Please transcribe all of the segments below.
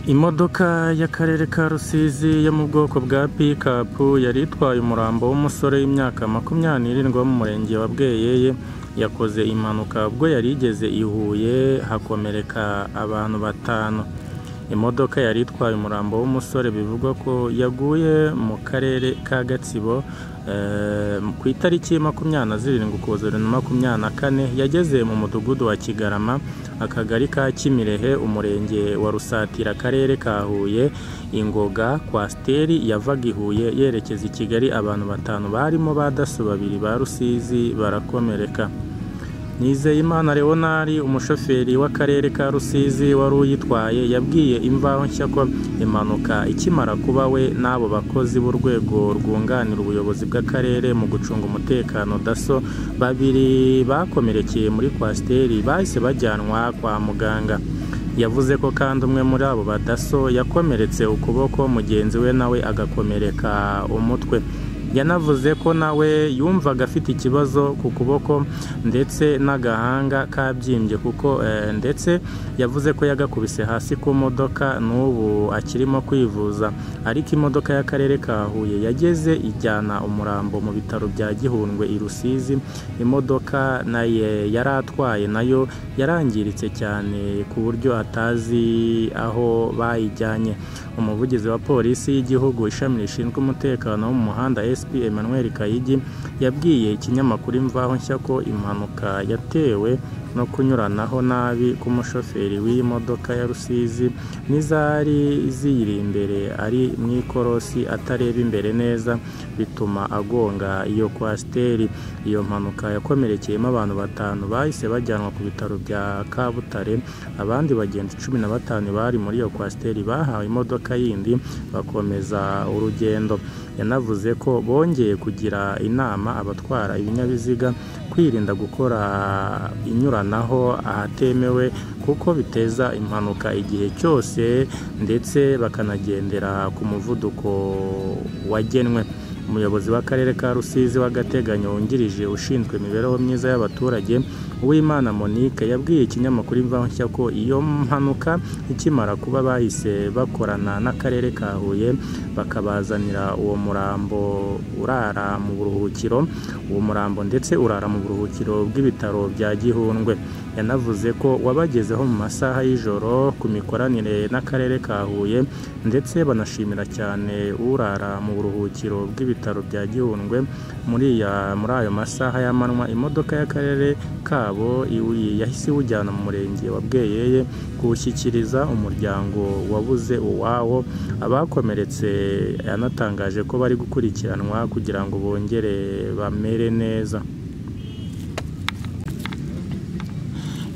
Imodoka y'akarere ka Rusizi yo mu bwoko bwa pick-up yari itwaye umurambo w'umusore w'imyaka 27 wo mu murenge wa Bweyeye yakoze impanuka ubwo yari igeze i Huye hakomereka abantu 5. Imodoka yari itwaye umurambo w'umusore bivugwa ko yaguye mu karere ka Gatsibo ku itariki 27 Ukuboza 2024 yageze mu mudugudu wa Kigarama akagari ka Kimirehe umurenge wa Rusatira akarere ka Huye. Ingoga kwasteri yavaga i Huye yerekeza i Kigali, abantu 5 barimo badaso 2 ba Rusizi barakomereka. Nizeyimana Leonari umushoferi w'akarere ka Rusizi wari uyitwaye yabwiye Imvaho Nshya ko impanuka ikimara kuba we n'abo bakozi b'urwego rwunganira ubuyobozi bw'akarere mu gucunga umutekano daso 2 bakomerekeye muri kwasteri bahise bajyanwa kwa muganga. Yavuze ko kandi umwe muri abo badaso yakomeretse ukuboko, mugenzi we nawe agakomereka umutwe. Yanavuze ko nawe yumvaga afite ikibazo ku kuboko ndetse n'agahanga kabyimbye kuko ndetse yavuze ko yagakubise hasi ku modoka n'ubu akirimo kwivuza, ariko imodoka y'akarere ka Huye yageze ijyana umurambo mu bitaro bya Gihundwe i Rusizi. Imodoka naye yaratwaye nayo yarangiritse cyane ku buryo atazi aho bayijyanye. Umuvugizi wa polisi y'igihugu ishami rishinzwe umutekano wo mu muhanda SP Emmanuel Kayigi yabwiye ikinyamakuru Imvaho Nshya ko impanuka yatewe no kunyuranaho nabi k'umushoferi w'iyi modoka ya Rusizi n'izari ziyiri imbere ari mu ikorosi atareba imbere neza bituma agonga iyo kwasteri. Iyo mpanuka yakomerekeyemo abantu 5 bahise bajyanwa ku bitaro bya Kabutare. Abandi bagenzi 15 bari muri iyo kwasteri bahawe imodoka yindi bakomeza urugendo. Yanavuze ko bongeye kugira inama abatwara ibinyabiziga kwirinda gukora inyuranaho ahatemewe kuko biteza impanuka igihe cyose ndetse bakanagendera ku muvuduko wagenwe. Umuyobozi w'akarere ka Rusizi w'agateganyo wungirije ushinzwe imibereho myiza y'abaturage Uwimana Monique yabwiye ikinyamakuru Imvaho Nshya ko iyo mpanuka ikimara kuba bahise bakorana n'akarere ka Huye bakabazanira uwo murambo urara mu buruhukiro. Uwo murambo ndetse urara mu buruhukiro bw'ibitaro bya Gihundwe. Yanavuze ko wabagezeho mu masaha y'ijoro ku mikoranire n'akarere ka Huye ndetse banashimira cyane urara mu buruhukiro bw'ibitaro bya Gihundwe. Muri ayo masaha y'amanywa imodoka y'akarere kabo yahise ujyana mu murenge wa Bweyeye kuwushyikiriza umuryango wabuze uwawo. Abakomeretse yanatangaje ko bari gukurikiranwa kugira ngo bongere bamere neza.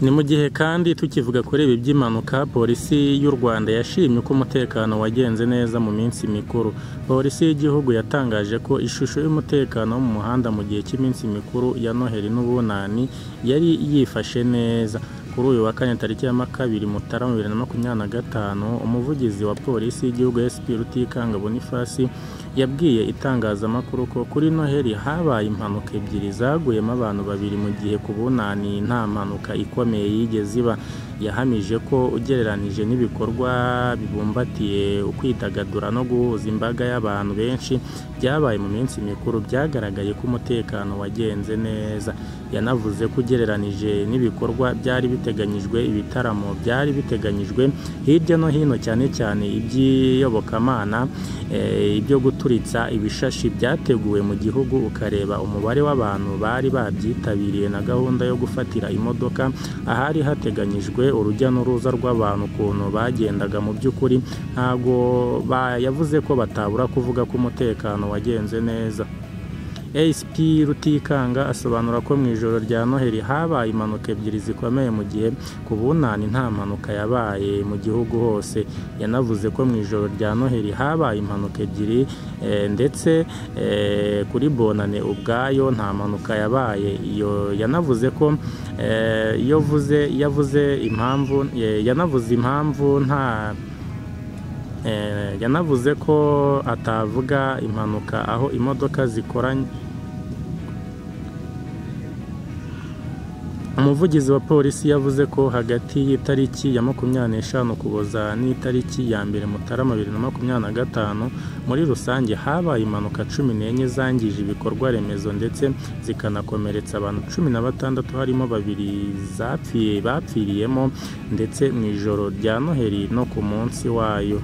Ni mu gihe kandi tukivuga kuri ibi by'impanuka, polisi y'u Rwanda yashimye ko umutekano wagenze neza mu minsi mikuru. Polisi y'igihugu yatangaje ko ishusho y'umutekano wo mu muhanda mu gihe cy'iminsi mikuru ya Noheli n'Ubunani yari yifashe neza. Kuri uyu wa 4 tariki ya 2 Mutarama 2025 umuvugizi wa polisi y'igihugu SP Rutikanga Boniface yabwiye itangazamakuru ko kuri Noheli habaye impanuka 2 zaguyemo abantu 2 mu gihe ku Bunani nta mpanuka ikomeye yigeze iba. Yahamije ko ugereranije n'ibikorwa bibumbatiye ukwidagadura no guhuza imbaga y'abantu benshi byabaye mu minsi mikuru byagaragaye ko umutekano wagenze neza. Yanavuze ko ugereranije n'ibikorwa byari biteganyijwe, ibitaramo byari biteganyijwe hirya no hino cyane cyane iby'iyobokamana, ibyo guturitsa ibishashi byateguwe mu gihugu, ukareba umubare w'abantu bari babyitabiriye na gahunda yo gufatira imodoka ahari hateganyijwe urujya n'uruza rw'abantu ukuntu bagendaga mu by'ukuri ntago yavuze ko batabura kuvuga ko umutekano wagenze neza. SP Rutikanga asobanura ko mu ijoro rya Noheli habaye impanuka 2 zikomeye mu gihe ku Bunani nta mpanuka yabaye mu gihugu hose. Yanavuze ko mu ijoro rya Noheli habaye impanuka 2 ndetse kuri Bonane ubwayo nta mpanuka yabaye. Iyo yanavuze ko yavuze impamvu nta yanavuze ko atavuga impanuka aho imodoka zikoranye umuvugizi wa polisi yavuze ko hagati y'itariki ya 25 Ukuboza n'itariki ya 2 Mutarama 2025 muri rusange habaye impanuka 14 zangije ibikorwa remezo ndetse zikanakomeretsa abantu 16 harimo 2 bapfiriyemo ndetse mu ijoro rya Noheli no ku munsi wayo.